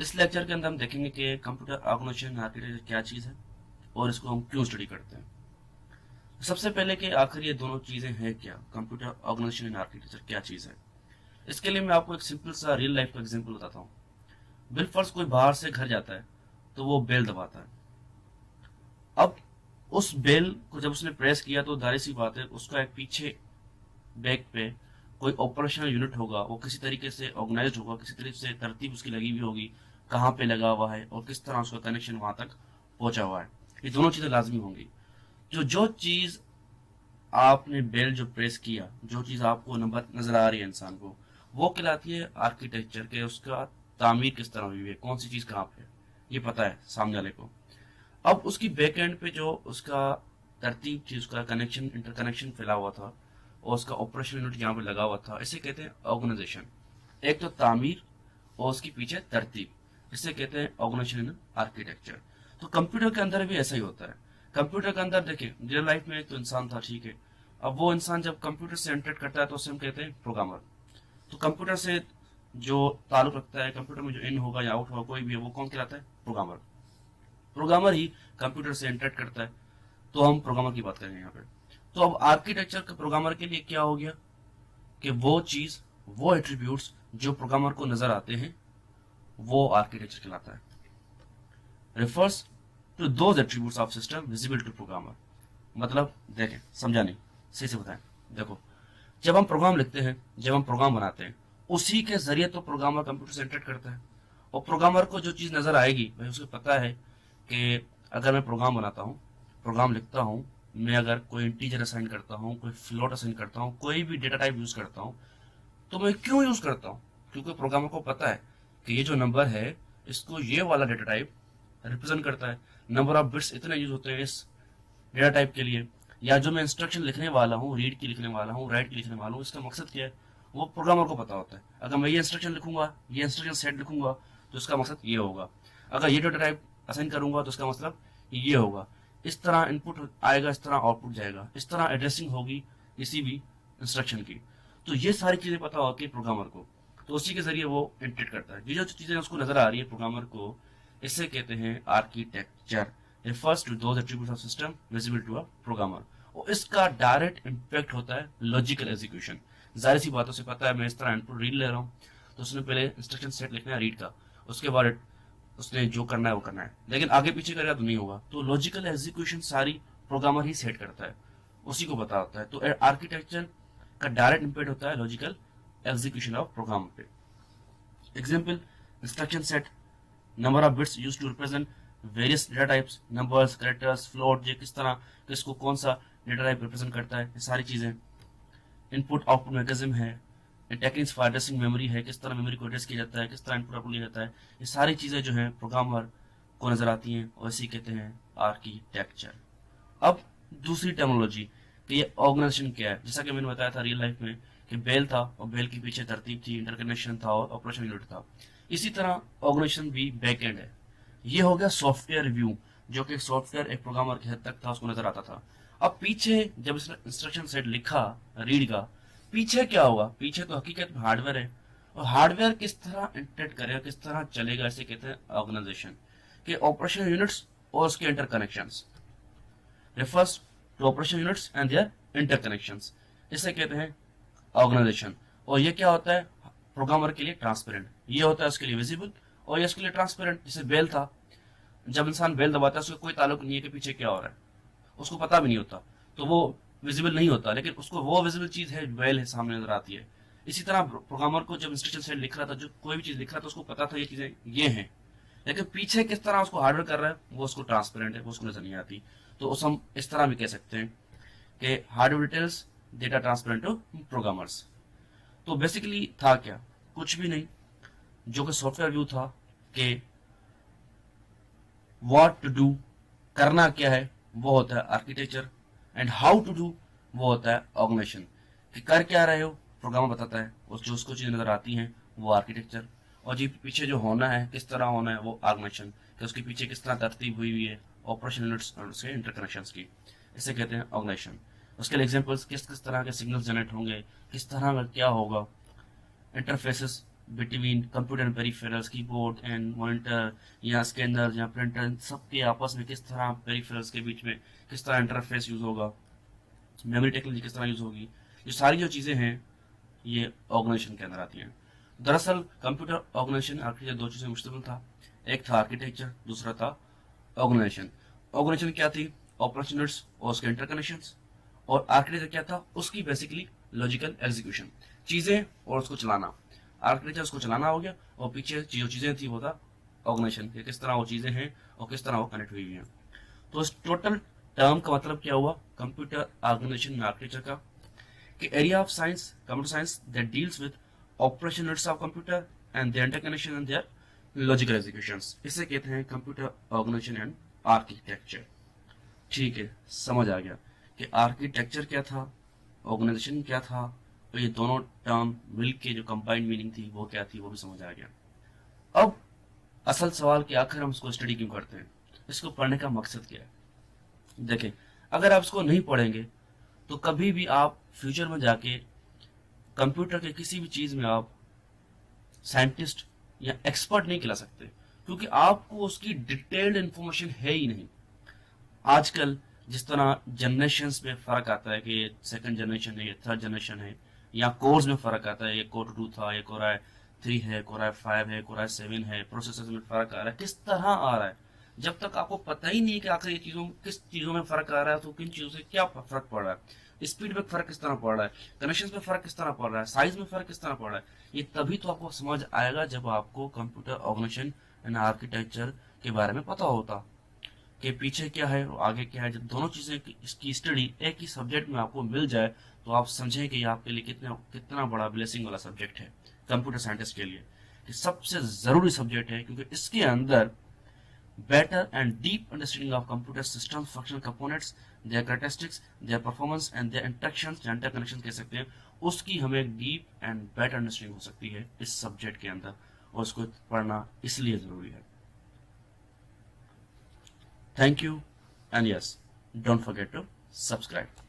इस लेक्चर के अंदर हम देखेंगे कि कंप्यूटर ऑर्गेनाइजेशन आर्किटेक्चर क्या चीज़ है और इसको हम क्यों स्टडी करते हैं। सबसे पहले कि आखिर ये दोनों चीज़ें हैं क्या, कंप्यूटर ऑर्गेनाइजेशन एंड आर्किटेक्चर क्या चीज़ है। इसके लिए मैं आपको एक सिंपल सा रियल लाइफ का एग्जांपल बताता हूँ। बिल फर्ज कोई बाहर से घर जाता है तो वो बेल दबाता है। अब उस बेल को जब उसने प्रेस किया तो जाहिर सी बात है उसका एक पीछे बैक पे कोई ऑपरेशनल यूनिट होगा, वो किसी तरीके से ऑर्गेनाइज होगा, किसी तरीके से तरतीब उसकी लगी हुई होगी, कहाँ पे लगा हुआ है और किस तरह उसका कनेक्शन वहां तक पहुंचा हुआ है। ये दोनों चीजें लाजमी होंगी। जो जो चीज आपने बेल जो प्रेस किया, जो चीज आपको नजर आ रही है इंसान को, वो कहलाती है आर्किटेक्चर के। उसका तामीर किस तरह हुई है, कौन सी चीज कहाँ पे, ये पता है सामने वाले को। अब उसकी बैक एंड पे जो उसका तरतीब थी, उसका कनेक्शन इंटरकनेक्शन फैला हुआ था और उसका ऑपरेशन यूनिट यहाँ पे लगा हुआ था, इसे कहते हैं ऑर्गेनाइजेशन। एक तो तामीर और उसके पीछे तरतीब, इसे कहते हैं ऑर्गेनाइजेशन इन आर्किटेक्चर। तो कंप्यूटर के अंदर भी ऐसा ही होता है। कंप्यूटर के अंदर देखिए, रियल लाइफ में एक तो इंसान था, ठीक है। अब वो इंसान जब कंप्यूटर से इंटरेक्ट करता है तो उसे हम कहते हैं प्रोग्रामर। तो कंप्यूटर से जो ताल्लुक रखता है, कंप्यूटर में जो इन होगा या आउट होगा कोई भी है, वो कौन कहलाता है? प्रोग्रामर। प्रोग्रामर ही कंप्यूटर से इंटरेक्ट करता है, तो हम प्रोग्रामर की बात करेंगे यहाँ पे। तो अब आर्किटेक्चर के प्रोग्रामर के लिए क्या हो गया कि वो चीज, वो एट्रीब्यूट्स जो प्रोग्रामर को नजर आते हैं, वो आर्किटेक्चर कहलाता है। Refers to those attributes of system visible to programmer. मतलब देखें, समझा नहीं, सही से बताएं। देखो, जब हम प्रोग्राम लिखते हैं, जब हम प्रोग्राम बनाते हैं, उसी के जरिए तो प्रोग्रामर कंप्यूटर से इंटरेक्ट करता है। और प्रोग्रामर को जो चीज नजर आएगी भाई, उसे पता है कि अगर मैं प्रोग्राम बनाता हूँ, प्रोग्राम लिखता हूँ, मैं अगर कोई इंटीजर असाइन करता हूँ, कोई फ्लोट असाइन करता हूँ, कोई भी डेटा टाइप यूज करता हूँ, तो मैं क्यों यूज करता हूँ? क्योंकि प्रोग्रामर को पता है कि ये जो नंबर है, इसको ये वाला डेटा टाइप रिप्रेजेंट करता है। नंबर ऑफ बिट्स इतने यूज होते हैं इस डेटा टाइप के लिए। या जो मैं इंस्ट्रक्शन लिखने वाला हूँ, रीड की लिखने वाला हूँ, राइट की लिखने वाला हूँ, इसका मकसद क्या है, वो प्रोग्रामर को पता होता है। अगर मैं ये इंस्ट्रक्शन लिखूंगा, ये इंस्ट्रक्शन सेट लिखूंगा, तो इसका मकसद ये होगा। अगर ये डेटा टाइप असाइन करूंगा तो इसका मतलब ये होगा। इस तरह इनपुट आएगा, इस तरह आउटपुट जाएगा, इस तरह एड्रेसिंग होगी किसी भी इंस्ट्रक्शन की। तो ये सारी चीजें पता होती है प्रोग्रामर को, तो उसी के जरिए वो इंटरेक्ट करता है। ये जो चीजें उसको नजर आ रही है प्रोग्रामर को, इसे कहते हैं architecture. refers to those attributes of system visible to a programmer। और इसका डायरेक्ट इम्पैक्ट होता है लॉजिकल एग्जीक्यूशन। जाहिर सी बातों से पता है, मैं इस तरह इनपुट रीड ले रहा हूँ, तो उसने पहले इंस्ट्रक्शन सेट लिखना है रीड का, उसके बाद उसने जो करना है वो करना है, लेकिन आगे पीछे करेगा तो नहीं होगा। तो लॉजिकल एग्जीक्यूशन सारी प्रोग्रामर ही सेट करता है, उसी को पता होता है। तो आर्किटेक्चर का डायरेक्ट इम्पैक्ट होता है लॉजिकल एग्जीक्यूशन ऑफ प्रोग्राम पे। Example, instruction set, number of bits use to represent various data types, numbers, characters, float, ये किस तरह किसको कौन सा डेटा टाइप रिप्रेजेंट करता है, ये सारी चीजें। इनपुट आउटपुट मैकेनिज्म है, टेक्निक्स फॉर एड्रेसिंग मेमोरी है, किस तरह मेमोरी को एड्रेस किया जाता है, किस तरह इनपुट आउटपुट लिया जाता है, ये सारी चीजें जो है प्रोग्रामर को नजर आती हैं, और इसी कहते हैं आर्किटेक्चर। अब दूसरी टर्मिनोलॉजी कि ये ऑर्गेनाइजेशन क्या है। जैसा कि मैंने बताया था रियल लाइफ में कि बेल था और बेल के पीछे तरतीब थी, इंटरकनेक्शन था और ऑपरेशन यूनिट था। इसी तरह ऑर्गेनाइजेशन भी बैक एंड है। ये हो गया सॉफ्टवेयर व्यू, जो कि सॉफ्टवेयर एक प्रोग्रामर की हद तक था, उसको नजर आता था। अब पीछे जब इसने इंस्ट्रक्शन सेट लिखा रीड का, पीछे क्या होगा? पीछे तो हकीकत में हार्डवेयर है, और हार्डवेयर किस तरह इंटरेक्ट करेगा, किस तरह चलेगा, इसे कहते हैं ऑर्गेनाइजेशन। के ऑपरेशन यूनिट्स और उसके interconnections refers to operation units and their interconnections, इसे कहते हैं ऑर्गेनाइजेशन। और ये क्या होता है प्रोग्रामर के लिए? ट्रांसपेरेंट। ये होता है उसके लिए विजिबल, और ये उसके लिए ट्रांसपेरेंट। जैसे बेल था, जब इंसान बेल दबाता है उसको कोई ताल्लुक नहीं है कि पीछे क्या हो रहा है, उसको पता भी नहीं होता, तो वो विजिबल नहीं होता, लेकिन उसको वो विजिबल चीज है, बेल है, सामने नजर आती है। इसी तरह प्रोग्रामर को जब इंस्ट्रक्शन सेट लिख रहा था, जो कोई भी चीज लिख रहा था, उसको पता था ये चीजें ये हैं, लेकिन पीछे किस तरह उसको हार्डवेयर कर रहा है वो उसको ट्रांसपेरेंट है, वो उसको नजर नहीं आती। तो उस हम इस तरह भी कह सकते हैं कि hardware details data transparent to programmers. तो बेसिकली था क्या? कुछ भी नहीं, जो कि सॉफ्टवेयर व्यू था कि व्हाट टू डू, करना क्या है, वो होता है architecture, and how to do, वो होता है ऑर्गेनाइजेशन। कि कर क्या रहे हो प्रोग्रामर बताता है, और जो उसको चीजें नजर आती हैं वो आर्किटेक्चर, और जी पीछे जो होना है, किस तरह होना है, वो ऑर्गेनाइजेशन, कि उसके पीछे किस तरह तरतीब हुई हुई है ऑपरेशन यूनिट्स और उसके इंटरकनेक्शंस की, इसे कहते हैं ऑर्गेनाइजेशन। उसके लिए एग्जांपल्स, किस किस तरह के सिग्नल्स जनरेट होंगे, किस तरह का क्या होगा, interfaces between computer and peripherals, keyboard and monitor या स्कैनर या प्रिंटर, सबके आपस में किस तरह पेरिफेरल्स के बीच में किस तरह इंटरफेस यूज होगा, मेमोरी टेक्नोलॉजी किस तरह यूज होगी, ये सारी जो चीजें हैं ये ऑर्गेनाइजेशन के अंदर आती हैं। दरअसल कंप्यूटर ऑर्गेनाइजेशन आर्किटेक्चर दो चीजों में मुश्तमिल था, एक था आर्किटेक्चर, दूसरा था ऑर्गेनाइजेशन। ऑर्गेनाइजेशन क्या थी? ऑपरेशन यूनिट्स और उसके इंटरकनेक्शंस, और आर्किटेक्चर क्या था? उसकी बेसिकली लॉजिकल एग्जीक्यूशन, चीजें और उसको चलाना। आर्किटेक्चर उसको चलाना हो गया, और पीछे जो चीजें थी वो था ऑर्गेनाइजेशन, कि किस तरह वो चीजें हैं और किस तरह वो कनेक्ट हुई हुई हैं। तो इस टोटल टर्म का मतलब क्या हुआ कंप्यूटर ऑर्गेनाइजेशन में आर्किटेक्चर का? कि area of science, computer science, that deals with operation units of computer and their interconnection and their logical executions, इसे कहते हैं कंप्यूटर ऑर्गेनाइजेशन एंड आर्किटेक्चर। ठीक है, समझ आ गया कि आर्किटेक्चर क्या था, ऑर्गेनाइजेशन क्या था, तो ये दोनों टर्म मिलके जो कंबाइंड मीनिंग थी वो क्या थी, वो भी समझ आ गया। अब असल सवाल कि आखिर हम इसको स्टडी क्यों करते हैं, इसको पढ़ने का मकसद क्या है? देखें, अगर आप इसको नहीं पढ़ेंगे तो कभी भी आप फ्यूचर में जाके कंप्यूटर के किसी भी चीज में आप साइंटिस्ट या एक्सपर्ट नहीं कहला सकते, क्योंकि आपको उसकी डिटेल्ड इंफॉर्मेशन है ही नहीं। आजकल जिस तरह जनरेशन में फर्क आता है कि ये सेकंड जनरेशन है, ये थर्ड जनरेशन है, या कोर्स में फर्क आता है, ये कोर 2 था, ये कोर 3 है, कोर 5 है, कोर 7 है, प्रोसेसर में फर्क आ रहा है, किस तरह आ रहा है, जब तक आपको पता ही नहीं है कि आखिर ये चीजों किस चीजों में फर्क आ रहा है, तो किन चीजों से क्या फर्क पड़ रहा है, स्पीड में फर्क किस तरह पड़ रहा है, कनेक्शन में फर्क किस तरह पड़ रहा है, साइज में फर्क किस तरह पड़ रहा है, ये तभी तो आपको समझ आएगा जब आपको कंप्यूटर ऑर्गेनाइजेशन एंड आर्किटेक्चर के बारे में पता होता कि पीछे क्या है और आगे क्या है। जब दोनों चीजें इसकी स्टडी एक ही सब्जेक्ट में आपको मिल जाए तो आप समझें कि ये आपके लिए कितना बड़ा ब्लेसिंग वाला सब्जेक्ट है कंप्यूटर साइंटिस्ट के लिए, कि सबसे जरूरी सब्जेक्ट है, क्योंकि इसके अंदर better and deep understanding of computer systems, functional components, their characteristics, their performance and their interactions या interconnections कह सकते हैं, उसकी हमें एक डीप एंड बेटर अंडरस्टैंडिंग हो सकती है इस सब्जेक्ट के अंदर, और उसको पढ़ना इसलिए जरूरी है। Thank you and yes, don't forget to subscribe.